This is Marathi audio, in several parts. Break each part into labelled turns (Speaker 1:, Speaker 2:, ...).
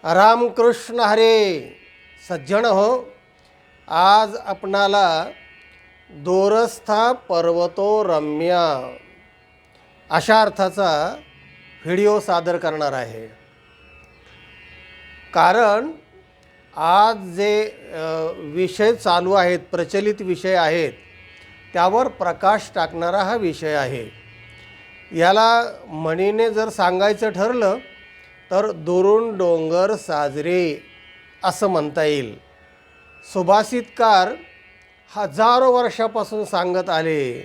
Speaker 1: रामकृष्ण हरे. सज्जन हो, आज आपणाला दोरस्था पर्वतो रम्या अशा अर्थाचा व्हिडिओ सादर करणार आहे. कारण आज जे विषय चालू आहेत, प्रचलित विषय आहेत, त्यावर प्रकाश टाकणारा हा विषय आहे. याला म्हणीने जर सांगायचं ठरलं तर दुरून डोंगर साजरे असं म्हणता येईल. सुभाषितकार हजारो वर्षापासून सांगत आले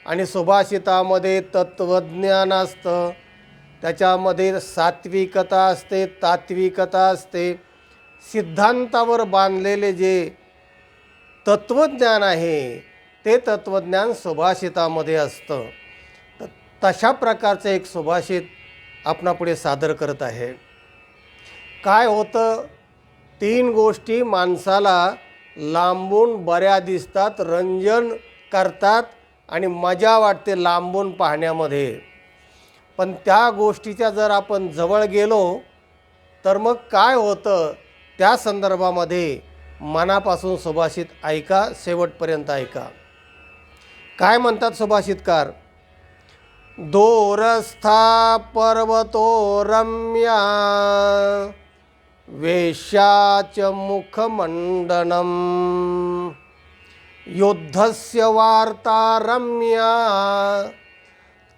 Speaker 1: आणि सुभाषितामध्ये तत्त्वज्ञान असतं, त्याच्यामध्ये सात्विकता असते, तात्विकता असते. सिद्धांतावर बांधलेले जे तत्त्वज्ञान आहे ते तत्त्वज्ञान सुभाषितामध्ये असतं. तशा प्रकारचं एक सुभाषित आपणापुढे सादर करत आहे. काय होतं, 3 गोष्टी माणसाला लांबून बऱ्या दिसतात, रंजन करतात आणि मजा वाटते लांबून पाहण्यामध्ये. पण त्या गोष्टीच्या जर आपण जवळ गेलो तर मग काय होतं, त्या संदर्भामध्ये मनापासून सुभाषित ऐका, शेवटपर्यंत ऐका. काय म्हणतात सुभाषितकार? दोरस्था पर्वतो रम्या वेश्याच मुखमंडनम युद्धस्य वार्ता रम्या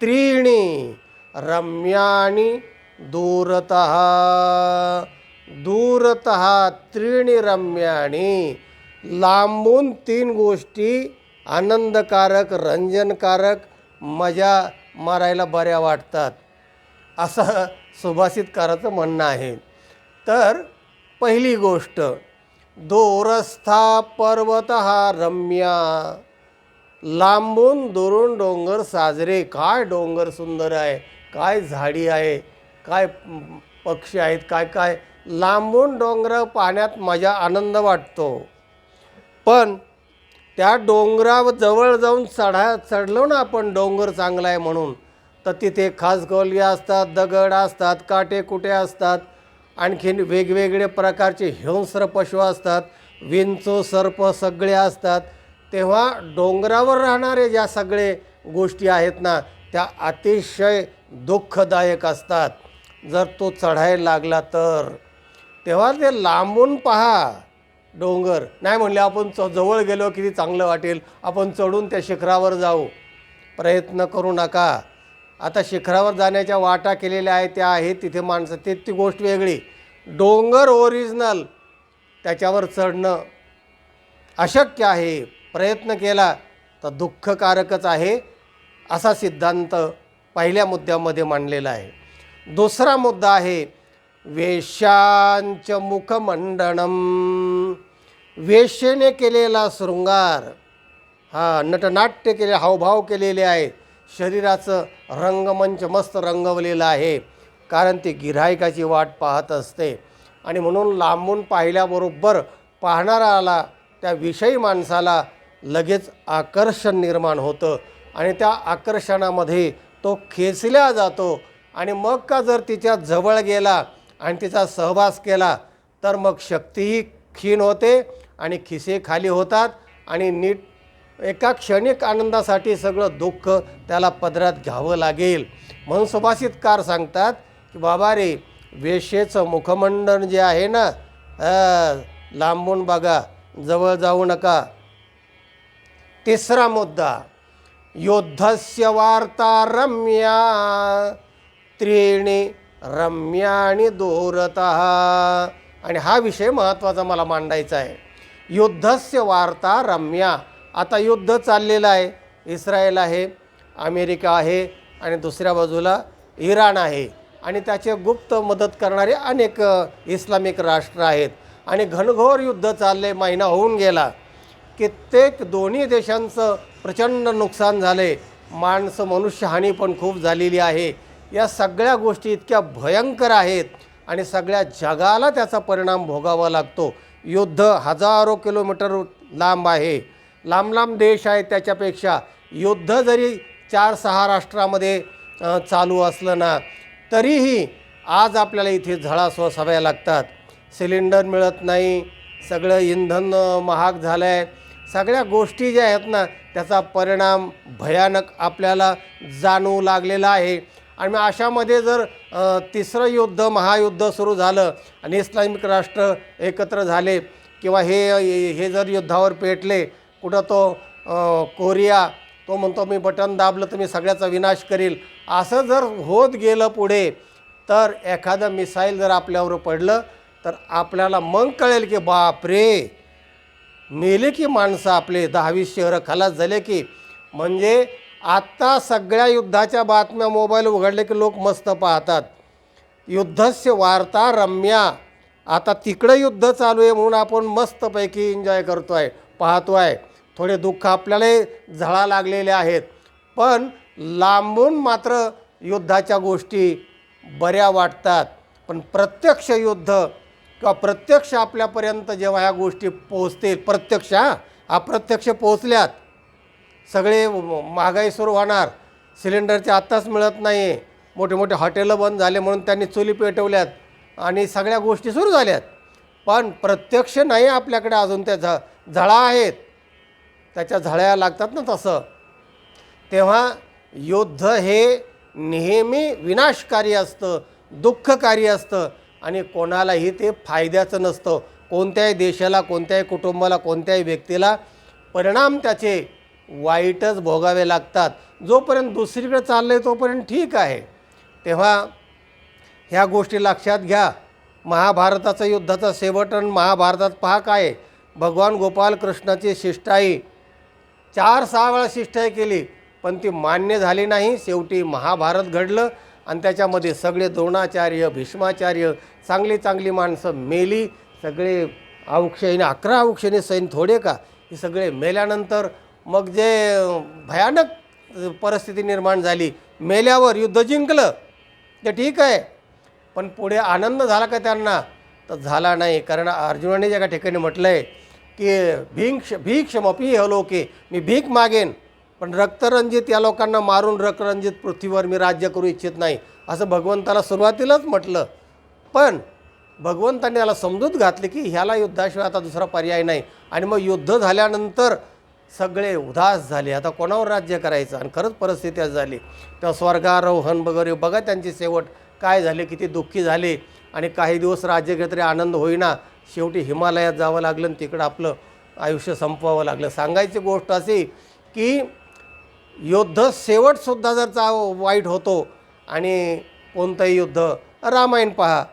Speaker 1: त्रीणि रम्याणि दूरतः. दूरतः त्रीणि रम्याणि. लांबून 3 गोष्टी आनंदकारक, रंजनकारक, मजा मारायला बऱ्या वाटतात, असं सुभाषितकाराचं म्हणणं आहे. तर पहिली गोष्ट, दोरस्था पर्वतः रम्या. लांबून दुरून डोंगर साजरे. काय डोंगर सुंदर आहे, काय झाडी आहे, काय पक्षी आहेत, काय काय. लांबून डोंगर पाहण्यात मजा, आनंद वाटतो. पण त्या डोंगरावर जवळ जाऊन चढलो ना आपण, डोंगर चांगला आहे म्हणून, तर तिथे खासगोलग्या असतात, दगड असतात, काटे कुटे असतात, आणखीन वेगवेगळे प्रकारचे हिंस्र पशु असतात, विंचू, सर्प सगळे असतात. तेव्हा डोंगरावर राहणारे ज्या सगळे गोष्टी आहेत ना, त्या अतिशय दुःखदायक असतात. जर तो चढायला लागला तर तेव्हा ते लांबून पहा डोंगर. नाही म्हणले आपण जवळ गेलो किती चांगलं वाटेल, आपण चढून त्या शिखरावर जाऊ. प्रयत्न करू नका. आता शिखरावर जाण्याच्या वाटा केलेल्या आहेत, त्या आहेत तिथे माणसं, ती गोष्ट वेगळी. डोंगर ओरिजिनल, त्याच्यावर चढणं अशक्य आहे. प्रयत्न केला तर दुःखकारकच आहे, असा सिद्धांत पहिल्या मुद्द्यामध्ये मांडलेला आहे. दुसरा मुद्दा आहे वेश्यांच मुखमंडनम. वेश्येने केलेला शृंगार, नटनाट्य केले, हावभाव केलेले आहेत, शरीराचं रंगमंच मस्त रंगवलेलं आहे. कारण ती गिऱ्हाईकाची वाट पाहत असते आणि म्हणून लांबून पाहिल्याबरोबर पाहणाऱ्याला, त्या विषयी माणसाला लगेच आकर्षण निर्माण होतं आणि त्या आकर्षणामध्ये तो खेचल्या जातो. आणि मग का जर तिच्या जवळ गेला आणि तिचा सहवास केला तर मग शक्तीही क्षीण होते आणि खिसे खाली होतात आणि नीट एका क्षणिक आनंदासाठी सगळं दुःख त्याला पदरात घ्यावं लागेल. म्हणून सुभाषितकार सांगतात की बाबा रे, वेश्येचं मुखमंडन जे आहे ना, लांबून बघा, जवळ जाऊ नका. तिसरा मुद्दा, युद्धस्य वार्ता रम्या त्रीणि रम्याणि दूरतः. आणि हा विषय महत्त्वाचा मला मांडायचा आहे. युद्धस्य वार्ता रम्या. आता युद्ध चाललेलं आहे. इस्रायल आहे, अमेरिका आहे आणि दुसऱ्या बाजूला इराण आहे आणि त्याचे गुप्त मदत करणारे अनेक इस्लामिक राष्ट्र आहेत आणि घनघोर युद्ध चालले. महिना होऊन गेला. कित्येक दोन्ही देशांचं प्रचंड नुकसान झाले. मनुष्यहानी पण खूप झालेली आहे. या सगळ्या गोष्टी इतक्या भयंकर आहेत आणि सगळ्या जगाला त्याचा परिणाम भोगावा लागतो. युद्ध हजारो किलोमीटर लांब आहे, लांब लांब देश आहेत. त्याच्यापेक्षा युद्ध जरी 4-6 राष्ट्रामध्ये चालू असलं ना, तरीही आज आपल्याला इथे झळा सोसाव्या लागतात. सिलेंडर मिळत नाही, सगळं इंधन महाग झालं आहे. सगळ्या गोष्टी ज्या आहेत ना त्याचा परिणाम भयानक आपल्याला जाणवू लागलेला आहे. आणि मग अशामध्ये जर तिसरं युद्ध महायुद्ध सुरू झालं आणि इस्लामिक राष्ट्र एकत्र झाले किंवा हे जर युद्धावर पेटले, कुठं तो कोरिया तो म्हणतो मी बटन दाबलं तर मी सगळ्याचा विनाश करील, असं जर होत गेलं पुढे, तर एखादं मिसाईल जर आपल्यावर पडलं तर आपल्याला मग कळेल की बापरे, मेले की माणसं, आपले 10-20 शहरं खलास झाले की. म्हणजे आत्ता सगळ्या युद्धाच्या बातम्या मोबाईल उघडले की लोक मस्त पाहतात. युद्धस्य वार्ता रम्या. आता तिकडं युद्ध चालू आहे म्हणून आपण मस्तपैकी एन्जॉय करतो आहे, पाहतो आहे. थोडे दुःख आपल्यालाही झळा लागलेले आहेत, पण लांबून मात्र युद्धाच्या गोष्टी बऱ्या वाटतात. पण प्रत्यक्ष युद्ध किंवा प्रत्यक्ष आपल्यापर्यंत जेव्हा ह्या गोष्टी पोहोचतील, प्रत्यक्ष अप्रत्यक्ष पोहोचल्यात, सगळे महागाई सुरू होणार, सिलेंडरचे आत्ताच मिळत नाही, मोठे मोठे हॉटेलं बंद झाले म्हणून त्यांनी चुली पेटवल्यात आणि सगळ्या गोष्टी सुरू झाल्यात, पण प्रत्यक्ष नाही आपल्याकडे अजून. त्या झळा आहेत, त्याच्या झळ्या लागतात ना तसं. तेव्हा युद्ध हे नेहमी विनाशकारी असतं, दुःखकारी असतं आणि कोणालाही ते फायद्याचं नसतं. कोणत्याही देशाला, कोणत्याही कुटुंबाला, कोणत्याही व्यक्तीला परिणाम त्याचे वाईटच भोगावे लागतात. जोपर्यंत दुसरीकडे चाललं आहे तोपर्यंत ठीक आहे. तेव्हा ह्या गोष्टी लक्षात घ्या. महाभारताचं युद्धाचा शेवट आणि महाभारतात पहा काय, भगवान गोपाल कृष्णाची शिष्टाई 4-6 वेळा शिष्टाई केली पण ती मान्य झाली नाही. शेवटी महाभारत घडलं आणि त्याच्यामध्ये सगळे द्रोणाचार्य, भीष्माचार्य, चांगली चांगली माणसं मेली. सगळे औक्षयीने 11 औक्षयीने सैन्य थोडे का, हे सगळे मेल्यानंतर मग जे भयानक परिस्थिती निर्माण झाली, मेल्यावर युद्ध जिंकलं ते ठीक आहे, पण पुढे आनंद झाला का त्यांना, तर झाला नाही. कारण अर्जुनाने एका ठिकाणी म्हटलं आहे की भीक्षमपी हलोके, मी भीक मागेन पण रक्तरंजित या लोकांना मारून रक्तरंजित पृथ्वीवर मी राज्य करू इच्छित नाही, असं भगवंताला सुरुवातीलाच म्हटलं. पण भगवंताने त्याला समजूत घातली की ह्याला युद्धाशिवाय आता दुसरा पर्याय नाही. आणि मग युद्ध झाल्यानंतर सगळे उदास झाले, आता कोणावर राज्य करायचं. आणि खरंच परिस्थिती झाली. तेव्हा स्वर्गारोहण वगैरे बघा त्यांची शेवट काय झाले, किती दुःखी झाले. आणि काही दिवस राज्य घेतले तरी आनंद होईना, शेवटी हिमालयात जावं लागलं आणि तिकडं आपलं आयुष्य संपवावं लागलं. सांगायची गोष्ट अशी की युद्ध शेवटसुद्धा जर वाईट होतो. आणि कोणतंही युद्ध, रामायण पहा,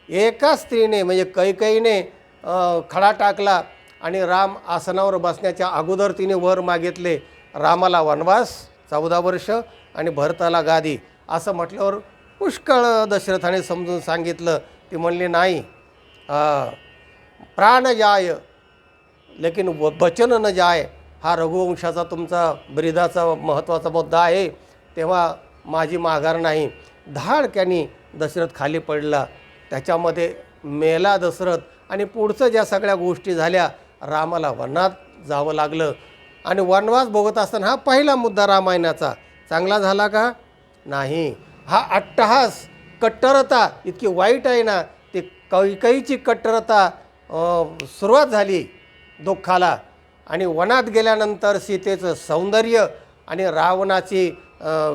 Speaker 1: एका स्त्रीने म्हणजे कैकेयीने खडा टाकला आणि राम आसनावर बसण्याच्या अगोदर तिने वर मागितले, रामाला वनवास 14 वर्ष आणि भरताला गादी, असं म्हटल्यावर पुष्कळ दशरथाने समजून सांगितलं. ती म्हणली नाही, प्राण जाय लेकिन वचन न जाय, हा रघुवंशाचा तुमचा ब्रीदाचा महत्त्वाचा मुद्दा आहे, तेव्हा माझी माघार नाही. धाडक्यानी दशरथ खाली पडला, त्याच्यामध्ये मेला दशरथ. आणि पुढचं ज्या सगळ्या गोष्टी झाल्या, रामाला वनात जावं लागलं. आणि वनवास भोगत असताना हा पहिला मुद्दा रामायणाचा चांगला झाला का नाही. हा अट्टहास, कट्टरता इतकी वाईट आहे ना, ती कैकेयीची कट्टरता सुरुवात झाली दुःखाला. आणि वनात गेल्यानंतर सीतेचं सौंदर्य आणि रावणाची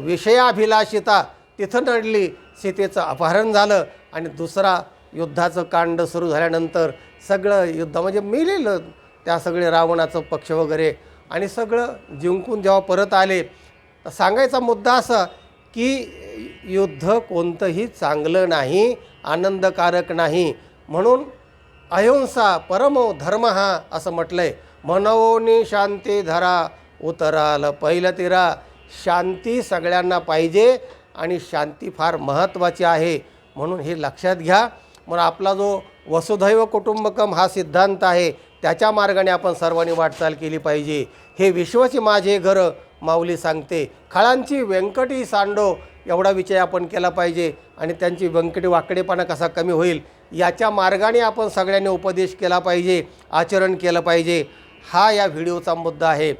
Speaker 1: विषयाभिलाषिता तिथं नडली, सीतेचं अपहरण झालं. आणि दुसरा युद्धाचं कांड सुरू झाल्यानंतर सगळं युद्ध म्हणजे मेलेलं त्या सगळे रावणाचं पक्ष वगैरे, आणि सगळं जिंकून जेव्हा परत आले. सांगायचा मुद्दा असा की युद्ध कोणतंही चांगलं नाही, आनंदकारक नाही. म्हणून अहिंसा परमो धर्म हा असं म्हटलं आहे. मनोनी शांती धरा उतराल पहिलं तिरा. शांती सगळ्यांना पाहिजे आणि शांती फार महत्त्वाची आहे, म्हणून हे लक्षात घ्या. म्हणून आपला जो वसुधैव कुटुंबकम हा सिद्धांत आहे, त्याच्या मार्गाने आपण सर्वांनी वाटचाल केली पाहिजे. हे विश्वाची माझे घर माऊली सांगते. खळांची व्यंकटी सांडो एवढा विचार आपण केला पाहिजे आणि त्यांची व्यंकटी वाकडेपणा कसा कमी होईल याच्या मार्गाने आपण सगळ्यांनी उपदेश केला पाहिजे, आचरण केलं पाहिजे. हा या व्हिडिओचा मुद्दा आहे.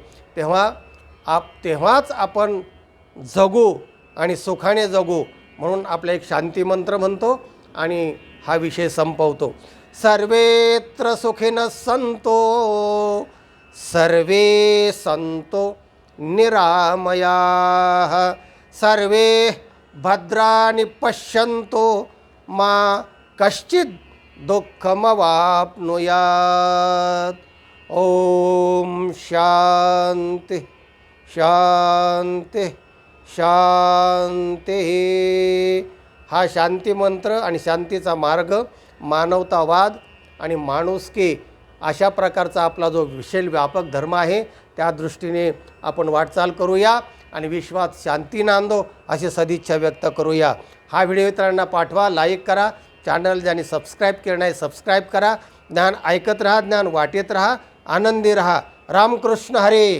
Speaker 1: तेव्हाच आपण जगू आणि सुखाने जगू, म्हणून आपला एक शांती मंत्र म्हणतो आणि हा विषय संपवतो. सर्वेत्र सुखिनः सन्तो सर्वे सन्तो निरामयाः सर्वे भद्राणि पश्यन्तु मा कश्चित् दुःखमवाप्नुयात्। ओम शांति शांति शांती। हा शांती मंत्र आणि शांतीचा मार्ग, मानवतावाद आणि माणुसकी अशा प्रकारचा आपला जो विशाल व्यापक धर्म आहे, त्या दृष्टीने आपण वाटचाल करूया आणि विश्वात शांती नांदो अशी सदिच्छा व्यक्त करूया। हा व्हिडिओ इतरांना पाठवा, लाईक करा, चॅनल ज्यांनी सबस्क्राईब केलं नाही सबस्क्राईब करा। ज्ञान ऐकत रहा, ज्ञान वाटेत रहा, आनंदी रहा। रामकृष्ण हरी।